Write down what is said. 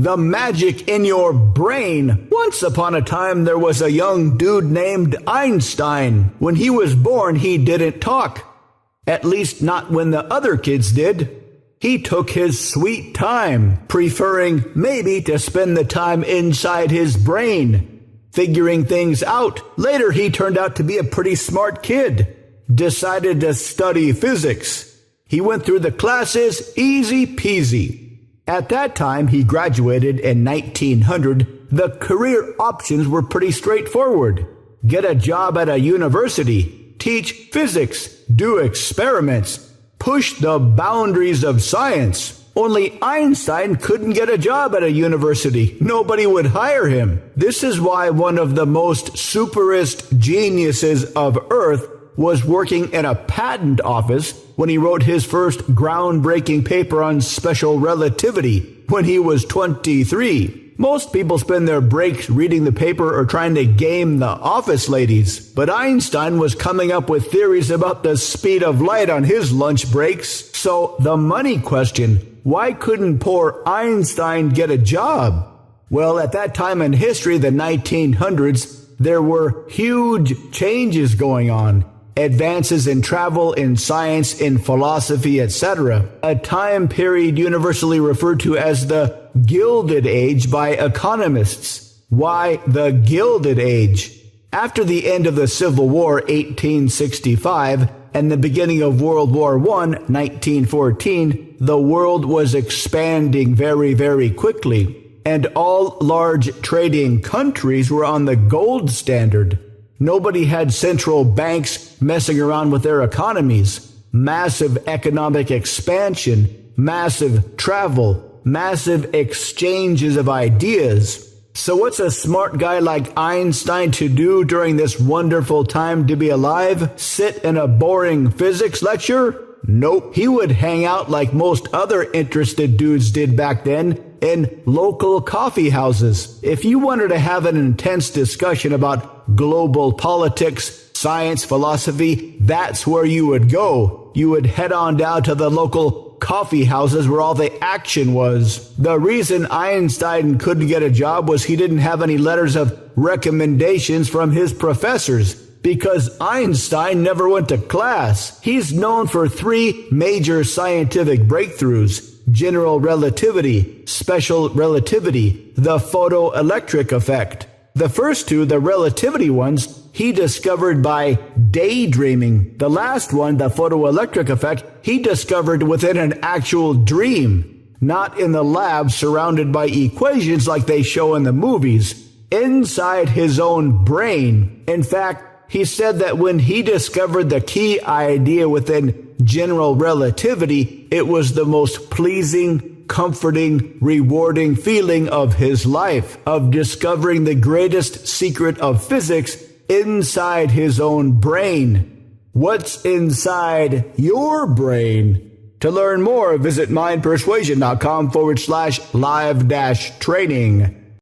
The magic in your brain. Once upon a time, there was a young dude named Einstein. When he was born, he didn't talk. At least not when the other kids did. He took his sweet time, preferring maybe to spend the time inside his brain, figuring things out. Later, he turned out to be a pretty smart kid. Decided to study physics. He went through the classes easy peasy. At that time, he graduated in 1900. The career options were pretty straightforward. Get a job at a university, teach physics, do experiments, push the boundaries of science. Only Einstein couldn't get a job at a university. Nobody would hire him. This is why one of the most superest geniuses of Earth was working in a patent office when he wrote his first groundbreaking paper on special relativity when he was 23. Most people spend their breaks reading the paper or trying to game the office ladies, but Einstein was coming up with theories about the speed of light on his lunch breaks. So the money question, why couldn't poor Einstein get a job? Well, at that time in history, the 1900s, there were huge changes going on. Advances in travel, in science, in philosophy, etc. A time period universally referred to as the Gilded Age by economists. Why the Gilded Age? After the end of the Civil War, 1865, and the beginning of World War I, 1914, the world was expanding very, very quickly, and all large trading countries were on the gold standard. Nobody had central banks messing around with their economies. Massive economic expansion, massive travel, massive exchanges of ideas. So what's a smart guy like Einstein to do during this wonderful time to be alive? Sit in a boring physics lecture? Nope. He would hang out like most other interested dudes did back then in local coffee houses. If you wanted to have an intense discussion about global politics, science, philosophy, that's where you would go. You would head on down to the local coffee houses where all the action was. The reason Einstein couldn't get a job was he didn't have any letters of recommendations from his professors, because Einstein never went to class. He's known for 3 major scientific breakthroughs: general relativity, special relativity, the photoelectric effect. The first 2, the relativity ones, he discovered by daydreaming. The last one, the photoelectric effect, he discovered within an actual dream, not in the lab surrounded by equations like they show in the movies, inside his own brain. In fact, he said that when he discovered the key idea within general relativity, it was the most pleasing, comforting, rewarding feeling of his life, of discovering the greatest secret of physics inside his own brain. What's inside your brain? To learn more, visit mindpersuasion.com/live-training.